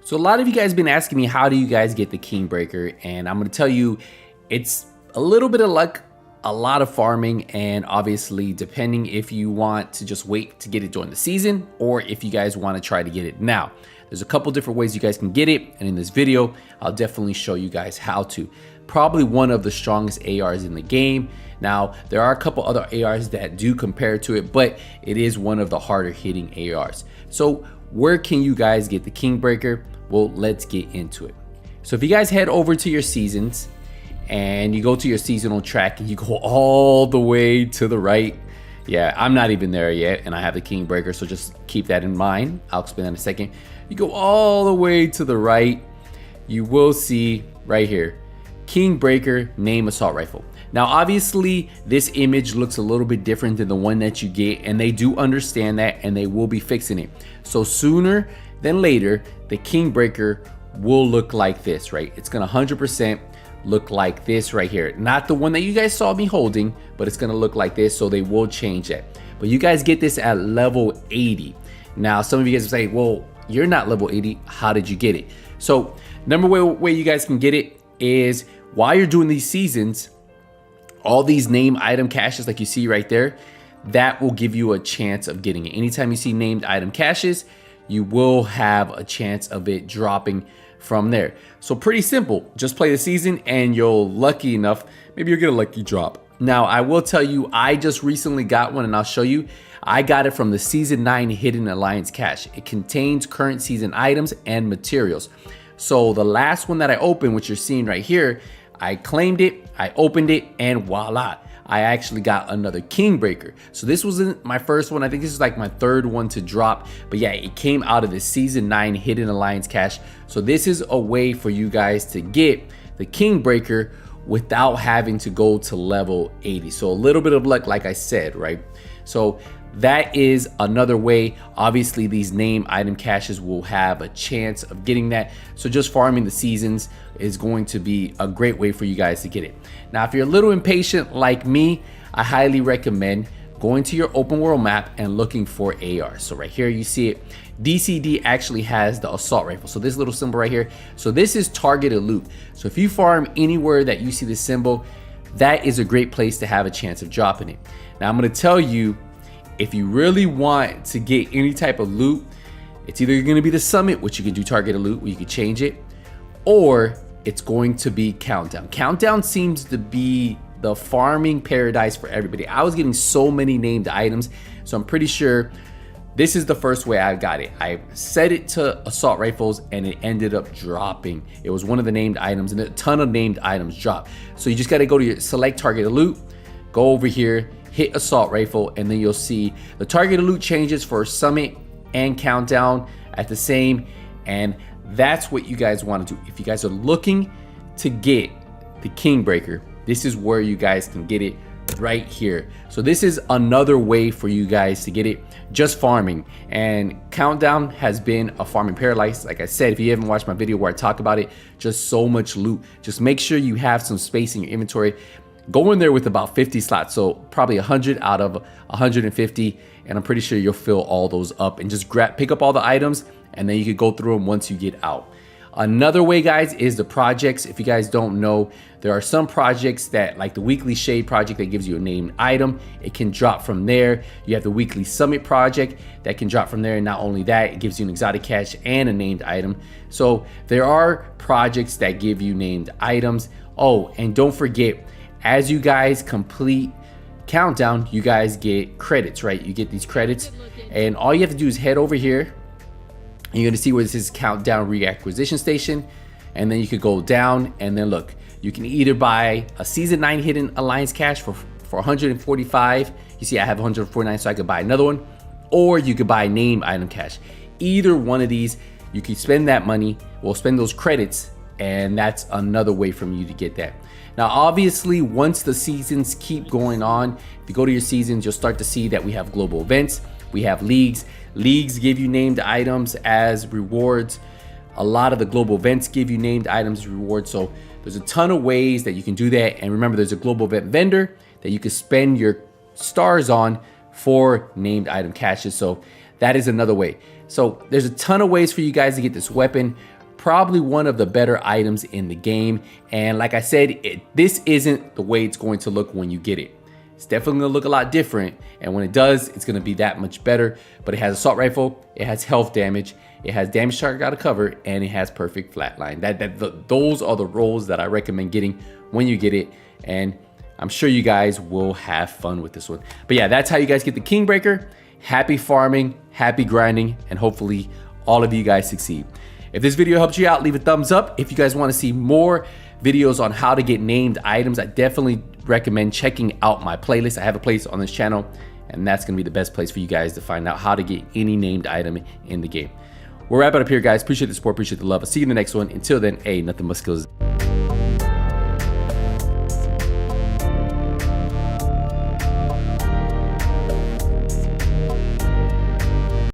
So a lot of you guys have been asking me, how do you guys get the Kingbreaker? And I'm gonna tell you, it's a little bit of luck, a lot of farming, and obviously depending if you want to just wait to get it during the season or if you guys want to try to get it now. There's a couple different ways you guys can get it, and in this video, I'll definitely show you guys how to. Probably one of the strongest ARs in the game. Now, there are a couple other ARs that do compare to it, but it is one of the harder hitting ARs. So where can you guys get the Kingbreaker? Well, let's get into it. So if you guys head over to your seasons and you go to your seasonal track and you go all the way to the right. Yeah, I'm not even there yet and I have the Kingbreaker, so just keep that in mind. I'll explain that in a second. You go all the way to the right, you will see right here, Kingbreaker name assault rifle. Now obviously this image looks a little bit different than the one that you get, and they do understand that and they will be fixing it. So sooner than later, the Kingbreaker will look like this, right? It's gonna 100% look like this right here. Not the one that you guys saw me holding, but it's gonna look like this, so they will change that. But you guys get this at level 80. Now some of you guys will say, well, you're not level 80, how did you get it? So number one way you guys can get it is while you're doing these seasons, all these name item caches like you see right there, that will give you a chance of getting it. Anytime you see named item caches, you will have a chance of it dropping from there. So pretty simple, just play the season and you'll lucky enough, maybe you'll get a lucky drop. Now I will tell you, I just recently got one and I'll show you. I got it from the season 9 hidden alliance cache. It contains current season items and materials. So the last one that I opened, which you're seeing right here, I claimed it, I opened it, and voila, I actually got another Kingbreaker. So this wasn't my first one. I think this is like my third one to drop. But yeah, it came out of the season 9 hidden alliance cache. So this is a way for you guys to get the Kingbreaker without having to go to level 80. So a little bit of luck, like I said, right? So that is another way. Obviously these name item caches will have a chance of getting that. So just farming the seasons is going to be a great way for you guys to get it. Now, if you're a little impatient like me, I highly recommend going to your open world map and looking for AR. So right here you see it. DCD actually has the assault rifle. So this little symbol right here. So this is targeted loot. So if you farm anywhere that you see this symbol, that is a great place to have a chance of dropping it. Now I'm going to tell you, if you really want to get any type of loot, it's either going to be the summit, which you can do targeted loot where you can change it, or it's going to be countdown. Countdown seems to be the farming paradise for everybody. I was getting so many named items, so I'm pretty sure this is the first way I got it. I set it to assault rifles and it ended up dropping. It was one of the named items, and a ton of named items dropped. So you just got to go to your select targeted loot, go over here, hit assault rifle, and then you'll see the targeted loot changes for summit and countdown at the same. And that's what you guys want to do. If you guys are looking to get the Kingbreaker, this is where you guys can get it, right here. So this is another way for you guys to get it, just farming. And countdown has been a farming paradise. Like I said, if you haven't watched my video where I talk about it, just so much loot. Just make sure you have some space in your inventory. Go in there with about 50 slots, so probably 100 out of 150, and I'm pretty sure you'll fill all those up and just pick up all the items, and then you can go through them once you get out. Another way, guys, is the projects. If you guys don't know, there are some projects that, like the weekly shade project, that gives you a named item. It can drop from there. You have the weekly summit project that can drop from there, and not only that, it gives you an exotic cache and a named item. So there are projects that give you named items. Oh, and don't forget, as you guys complete countdown, you guys get credits, right? You get these credits, and all you have to do is head over here, and you're gonna see where this is countdown reacquisition station, and then you could go down, and then look, you can either buy a season 9 hidden alliance cache for 145. You see I have 149, so I could buy another one, or you could buy a name item cache. Either one of these, you could spend that money, well, spend those credits, and that's another way from you to get that. Now, obviously, once the seasons keep going on, if you go to your seasons, you'll start to see that we have global events, we have leagues. Leagues give you named items as rewards. A lot of the global events give you named items as rewards. So there's a ton of ways that you can do that. And remember, there's a global event vendor that you can spend your stars on for named item caches. So that is another way. So there's a ton of ways for you guys to get this weapon. probably one of the better items in the game. And like I said, this isn't the way it's going to look when you get it. It's definitely gonna look a lot different, and when it does, it's gonna be that much better. But it has assault rifle, it has health damage, it has damage target out of cover, and it has perfect flatline. Those are the roles that I recommend getting when you get it, and I'm sure you guys will have fun with this one. But yeah, that's how you guys get the Kingbreaker. Happy farming, happy grinding, and hopefully all of you guys succeed. If this video helped you out, leave a thumbs up. If you guys want to see more videos on how to get named items, I definitely recommend checking out my playlist. I have a playlist on this channel, and that's gonna be the best place for you guys to find out how to get any named item in the game. We'll wrap it up here, guys. Appreciate the support, appreciate the love. I'll see you in the next one. Until then, hey, nothing but skills.